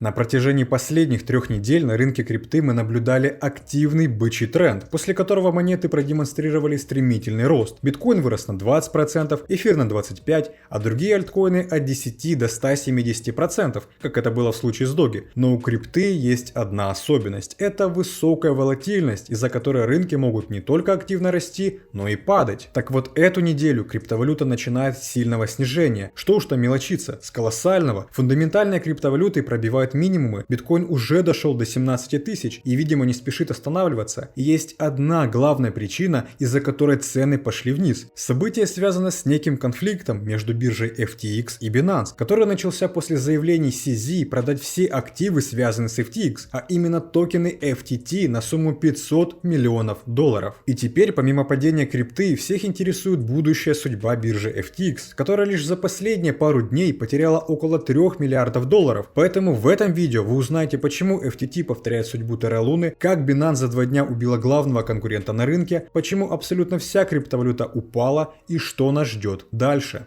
На протяжении последних 3 недель на рынке крипты мы наблюдали активный бычий тренд, после которого монеты продемонстрировали стремительный рост. Биткоин вырос на 20%, эфир на 25%, а другие альткоины от 10 до 170%, как это было в случае с Доги. Но у крипты есть одна особенность – это высокая волатильность, из-за которой рынки могут не только активно расти, но и падать. Так вот, эту неделю криптовалюта начинает с сильного снижения. Что уж там мелочиться, с колоссального. Фундаментальные криптовалюты пробивают минимумы, биткоин уже дошел до 17 тысяч и, видимо, не спешит останавливаться. И есть одна главная причина, из-за которой цены пошли вниз. Событие связано с неким конфликтом между биржей FTX и Binance, который начался после заявлений CZ продать все активы, связанные с FTX, а именно токены FTT на сумму $500 миллионов. И теперь, помимо падения крипты, всех интересует будущая судьба биржи FTX, которая лишь за последние пару дней потеряла около $3 миллиардов. Поэтому в этом видео вы узнаете, почему FTT повторяет судьбу Terra Luna, как Binance за 2 дня убила главного конкурента на рынке, почему абсолютно вся криптовалюта упала и что нас ждет дальше.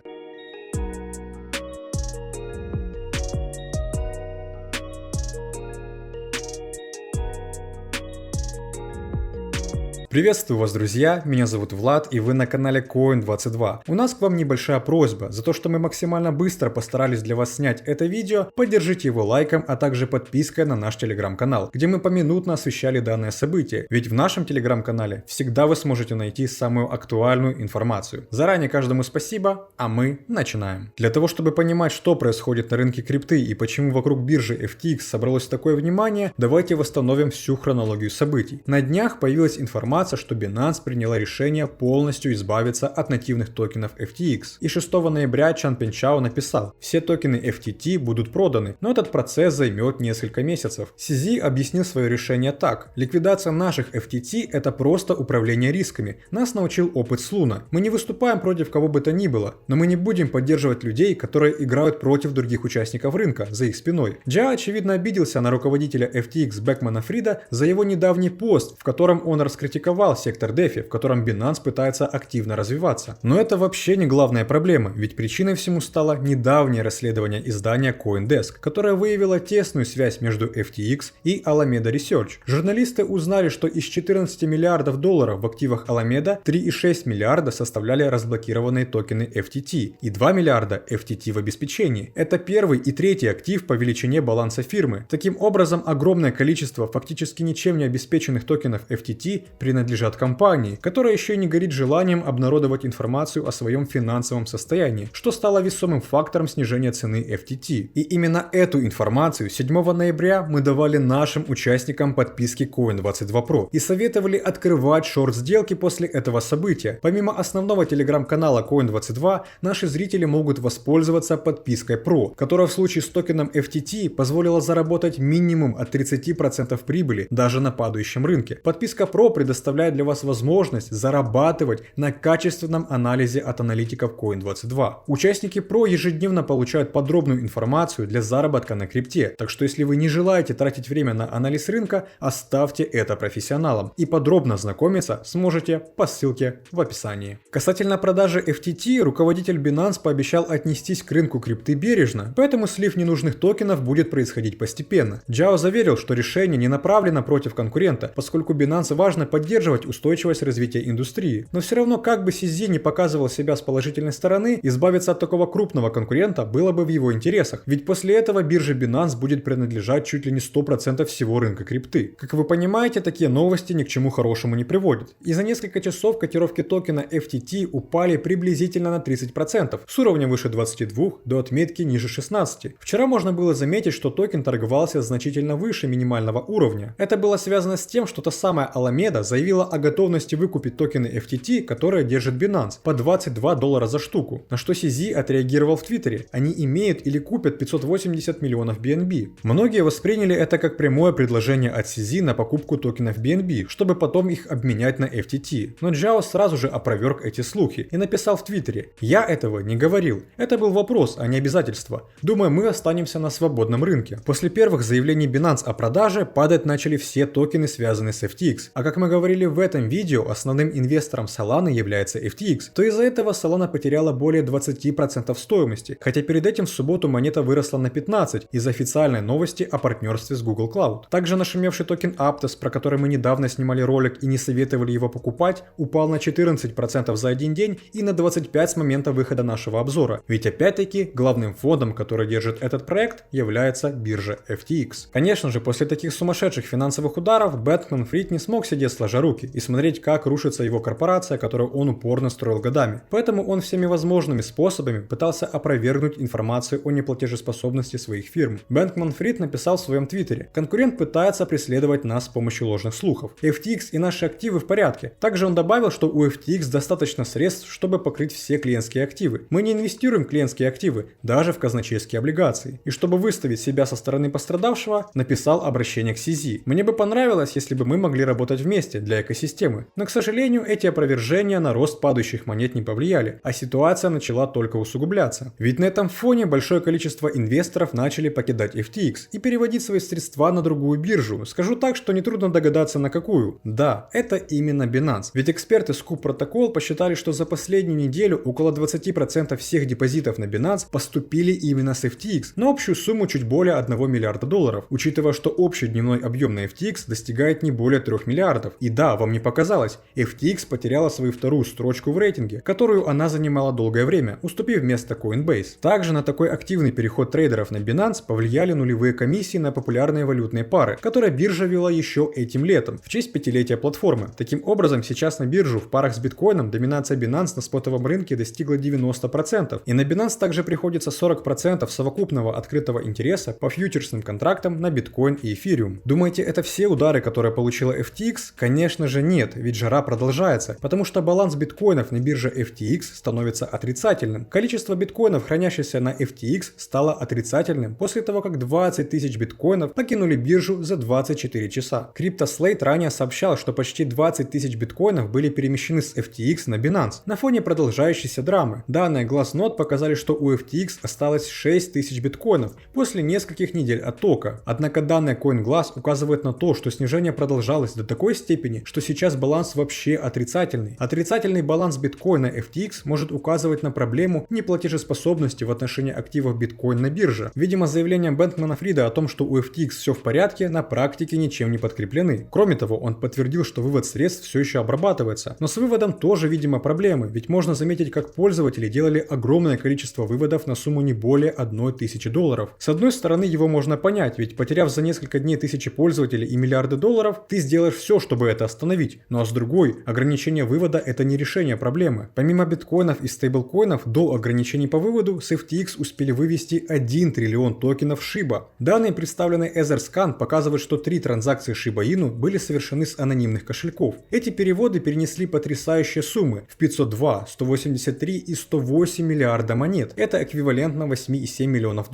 Приветствую вас, друзья, меня зовут Влад и вы на канале Coin22. У нас к вам небольшая просьба. За то, что мы максимально быстро постарались для вас снять это видео, поддержите его лайком, а также подпиской на наш телеграм-канал, где мы поминутно освещали данное событие. Ведь в нашем телеграм-канале всегда вы сможете найти самую актуальную информацию. Заранее каждому спасибо, а мы начинаем. Для того, чтобы понимать, что происходит на рынке крипты и почему вокруг биржи FTX собралось такое внимание, давайте восстановим всю хронологию событий. На днях появилась информация, что Binance приняла решение полностью избавиться от нативных токенов FTX. И 6 ноября Чан Пенчао написал: все токены FTT будут проданы, но этот процесс займет несколько месяцев. CZ объяснил свое решение так: ликвидация наших FTT – это просто управление рисками. Нас научил опыт с Луна. Мы не выступаем против кого бы то ни было, но мы не будем поддерживать людей, которые играют против других участников рынка за их спиной. Джа, очевидно, обиделся на руководителя FTX Бекмана Фрида за его недавний пост, в котором он раскритиковал сектор DeFi, в котором Binance пытается активно развиваться. Но это вообще не главная проблема, ведь причиной всему стало недавнее расследование издания CoinDesk, которое выявило тесную связь между FTX и Alameda Research. Журналисты узнали, что из 14 миллиардов долларов в активах Alameda 3,6 миллиарда составляли разблокированные токены FTT и 2 миллиарда FTT в обеспечении. Это первый и третий актив по величине баланса фирмы. Таким образом, огромное количество фактически ничем не обеспеченных токенов FTT принадлежат компании, которая еще и не горит желанием обнародовать информацию о своем финансовом состоянии, что стало весомым фактором снижения цены FTT. И именно эту информацию 7 ноября мы давали нашим участникам подписки Coin22 Pro и советовали открывать шорт-сделки после этого события. Помимо основного телеграм-канала Coin22, наши зрители могут воспользоваться подпиской Pro, которая в случае с токеном FTT позволила заработать минимум от 30% прибыли даже на падающем рынке. Подписка Pro предоставляет для вас возможность зарабатывать на качественном анализе от аналитиков Coin22. Участники Pro ежедневно получают подробную информацию для заработка на крипте, так что если вы не желаете тратить время на анализ рынка, оставьте это профессионалам и подробно знакомиться сможете по ссылке в описании. Касательно продажи FTT, руководитель Binance пообещал отнестись к рынку крипты бережно, поэтому слив ненужных токенов будет происходить постепенно. Джао заверил, что решение не направлено против конкурента, поскольку Binance важно поддерживать устойчивость развития индустрии. Но все равно, как бы CZ не показывал себя с положительной стороны, избавиться от такого крупного конкурента было бы в его интересах. Ведь после этого бирже Binance будет принадлежать чуть ли не 100% всего рынка крипты. Как вы понимаете, такие новости ни к чему хорошему не приводят. И за несколько часов котировки токена FTT упали приблизительно на 30%, с уровня выше 22 до отметки ниже 16. Вчера можно было заметить, что токен торговался значительно выше минимального уровня. Это было связано с тем, что та самая Alameda заявила о готовности выкупить токены FTT, которые держит Binance, по $22 за штуку, на что CZ отреагировал в Твиттере: они имеют или купят 580 миллионов BNB. Многие восприняли это как прямое предложение от CZ на покупку токенов BNB, чтобы потом их обменять на FTT. Но Джао сразу же опроверг эти слухи и написал в Твиттере: я этого не говорил, это был вопрос, а не обязательство. Думаю, мы останемся на свободном рынке. После первых заявлений Binance о продаже падать начали все токены, связанные с FTX, а как мы говорили говорили в этом видео, основным инвестором Solana является FTX, то из-за этого Solana потеряла более 20% стоимости, хотя перед этим в субботу монета выросла на 15% из-за официальной новости о партнерстве с Google Cloud. Также нашумевший токен Aptos, про который мы недавно снимали ролик и не советовали его покупать, упал на 14% за один день и на 25% с момента выхода нашего обзора. Ведь опять-таки главным фондом, который держит этот проект, является биржа FTX. Конечно же, после таких сумасшедших финансовых ударов Бэнкман-Фрид не смог сидеть сложа руки и смотреть, как рушится его корпорация, которую он упорно строил годами. Поэтому он всеми возможными способами пытался опровергнуть информацию о неплатежеспособности своих фирм. Бэнкман-Фрид написал в своем твиттере: «Конкурент пытается преследовать нас с помощью ложных слухов. FTX и наши активы в порядке». Также он добавил, что у FTX достаточно средств, чтобы покрыть все клиентские активы. Мы не инвестируем в клиентские активы, даже в казначейские облигации. И чтобы выставить себя со стороны пострадавшего, написал обращение к CZ. «Мне бы понравилось, если бы мы могли работать вместе для экосистемы. Но, к сожалению, эти опровержения на рост падающих монет не повлияли, а ситуация начала только усугубляться. Ведь на этом фоне большое количество инвесторов начали покидать FTX и переводить свои средства на другую биржу. Скажу так, что нетрудно догадаться на какую. Да, это именно Binance. Ведь эксперты Scoop Protocol посчитали, что за последнюю неделю около 20% всех депозитов на Binance поступили именно с FTX на общую сумму чуть более $1 миллиарда, учитывая, что общий дневной объем на FTX достигает не более 3 миллиардов. И да, вам не показалось, FTX потеряла свою вторую строчку в рейтинге, которую она занимала долгое время, уступив место Coinbase. Также на такой активный переход трейдеров на Binance повлияли нулевые комиссии на популярные валютные пары, которые биржа вела еще этим летом, в честь 5-летия платформы. Таким образом, сейчас на биржу в парах с биткоином доминация Binance на спотовом рынке достигла 90%, и на Binance также приходится 40% совокупного открытого интереса по фьючерсным контрактам на биткоин и эфириум. Думаете, это все удары, которые получила FTX? Конечно же нет, ведь жара продолжается, потому что баланс биткоинов на бирже FTX становится отрицательным. Количество биткоинов, хранящихся на FTX, стало отрицательным после того, как 20 тысяч биткоинов покинули биржу за 24 часа. CryptoSlate ранее сообщал, что почти 20 тысяч биткоинов были перемещены с FTX на Binance на фоне продолжающейся драмы. Данные Glassnode показали, что у FTX осталось 6 тысяч биткоинов после нескольких недель оттока. Однако данные CoinGlass указывают на то, что снижение продолжалось до такой степени, что сейчас баланс вообще отрицательный. Отрицательный баланс биткоина FTX может указывать на проблему неплатежеспособности в отношении активов биткоин на бирже. Видимо, заявления Бэнкмана-Фрида о том, что у FTX все в порядке, на практике ничем не подкреплены. Кроме того, он подтвердил, что вывод средств все еще обрабатывается. Но с выводом тоже, видимо, проблемы, ведь можно заметить, как пользователи делали огромное количество выводов на сумму не более $1000. С одной стороны, его можно понять, ведь потеряв за несколько дней тысячи пользователей и миллиарды долларов, ты сделаешь все, чтобы это остановить. Ну а с другой, ограничение вывода – это не решение проблемы. Помимо биткоинов и стейблкоинов, до ограничений по выводу с FTX успели вывести 1 триллион токенов Shiba. Данные, представленные EtherScan, показывают, что 3 транзакции Shiba Inu были совершены с анонимных кошельков. Эти переводы перенесли потрясающие суммы в 502, 183 и 108 миллиарда монет. Это эквивалентно $8,7 миллионов,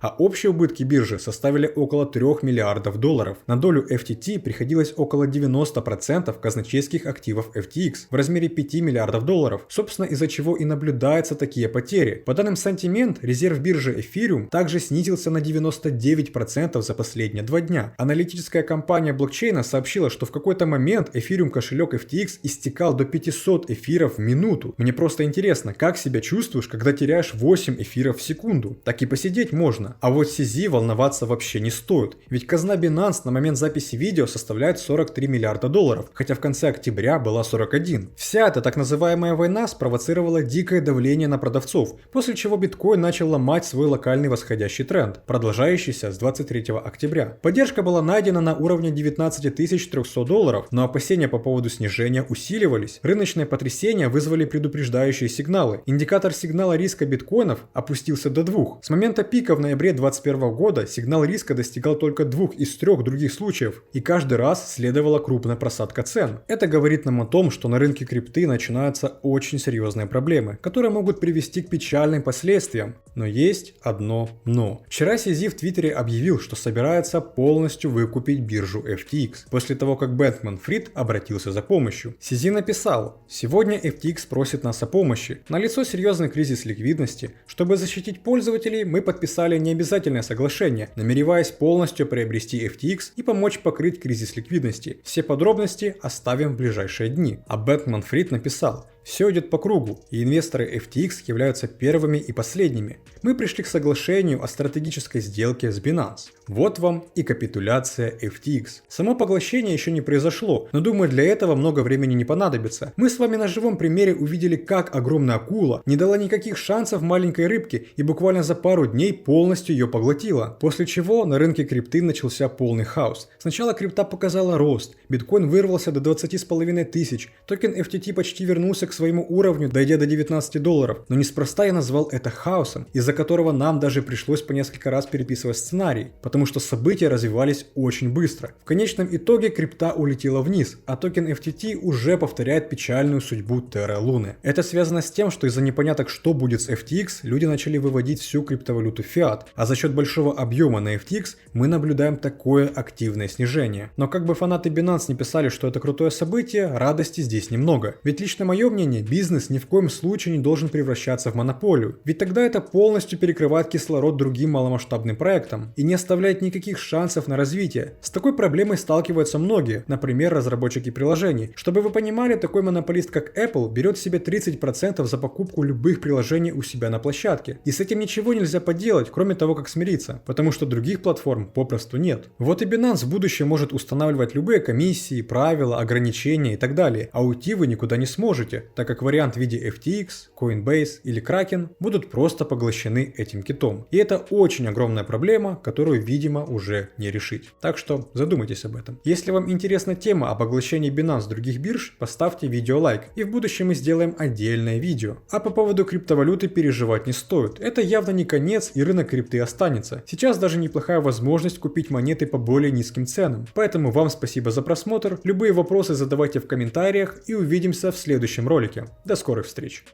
а общие убытки биржи составили около 3 миллиардов долларов. На долю FTT приходилось около 90% казначейских активов FTX в размере 5 миллиардов долларов, собственно из-за чего и наблюдаются такие потери. По данным Sentiment, резерв биржи Ethereum также снизился на 99% за последние 2 дня. Аналитическая компания блокчейна сообщила, что в какой-то момент Ethereum кошелек FTX истекал до 500 эфиров в минуту. Мне просто интересно, как себя чувствуешь, когда теряешь 8 эфиров в секунду? Так и посидеть можно. А вот CZ волноваться вообще не стоит, ведь казна Binance на момент записи видео составляет 43 миллиарда долларов, хотя в конце октября была 41. Вся эта так называемая война спровоцировала дикое давление на продавцов, после чего биткоин начал ломать свой локальный восходящий тренд, продолжающийся с 23 октября. Поддержка была найдена на уровне 19 300 долларов, но опасения по поводу снижения усиливались. Рыночные потрясения вызвали предупреждающие сигналы. Индикатор сигнала риска биткоинов опустился до 2. С момента пика в ноябре 2021 года сигнал риска достигал только 2 из 3 других случаев, и каждый раз следовала крупная просадка цен. Это говорит нам о том, что на рынке крипты начинаются очень серьезные проблемы, которые могут привести к печальным последствиям. Но есть одно но. Вчера CZ в Твиттере объявил, что собирается полностью выкупить биржу FTX, после того, как Бэнкман-Фрид обратился за помощью. CZ написал: «Сегодня FTX просит нас о помощи. Налицо серьезный кризис ликвидности. Чтобы защитить пользователей, мы подписали необязательное соглашение, намереваясь полностью приобрести FTX и помочь покрыть кризис ликвидности. Все подробности подробности оставим в ближайшие дни. А Бэтмен Фрид написал: все идет по кругу, и инвесторы FTX являются первыми и последними. Мы пришли к соглашению о стратегической сделке с Binance. Вот вам и капитуляция FTX. Само поглощение еще не произошло, но думаю, для этого много времени не понадобится. Мы с вами на живом примере увидели, как огромная акула не дала никаких шансов маленькой рыбке и буквально за пару дней полностью ее поглотила. После чего на рынке крипты начался полный хаос. Сначала крипта показала рост, биткоин вырвался до 20,5 тысяч, токен FTT почти вернулся к своему уровню, дойдя до $19. Но неспроста я назвал это хаосом, из-за которого нам даже пришлось по несколько раз переписывать сценарий, потому что события развивались очень быстро. В конечном итоге крипта улетела вниз, а токен FTT уже повторяет печальную судьбу Terra Luna. Это связано с тем, что из-за непоняток, что будет с FTX, люди начали выводить всю криптовалюту в фиат, а за счет большого объема на FTX мы наблюдаем такое активное снижение. Но как бы фанаты Binance не писали, что это крутое событие, радости здесь немного. Ведь лично мое мнение, бизнес ни в коем случае не должен превращаться в монополию, ведь тогда это полностью перекрывает кислород другим маломасштабным проектам и не оставляет никаких шансов на развитие. С такой проблемой сталкиваются многие, например, разработчики приложений. Чтобы вы понимали, такой монополист как Apple берет себе 30% за покупку любых приложений у себя на площадке. И с этим ничего нельзя поделать, кроме того, как смириться, потому что других платформ попросту нет. Вот и Binance в будущем может устанавливать любые комиссии, правила, ограничения и так далее, а уйти вы никуда не сможете, так как вариант в виде FTX, Coinbase или Kraken будут просто поглощены этим китом. И это очень огромная проблема, которую, видимо, уже не решить. Так что задумайтесь об этом. Если вам интересна тема о поглощении Binance других бирж, поставьте видео лайк, и в будущем мы сделаем отдельное видео. А по поводу криптовалюты переживать не стоит. Это явно не конец, и рынок крипты останется. Сейчас даже неплохая возможность купить монеты по более низким ценам. Поэтому вам спасибо за просмотр. Любые вопросы задавайте в комментариях, и увидимся в следующем ролике. До скорых встреч!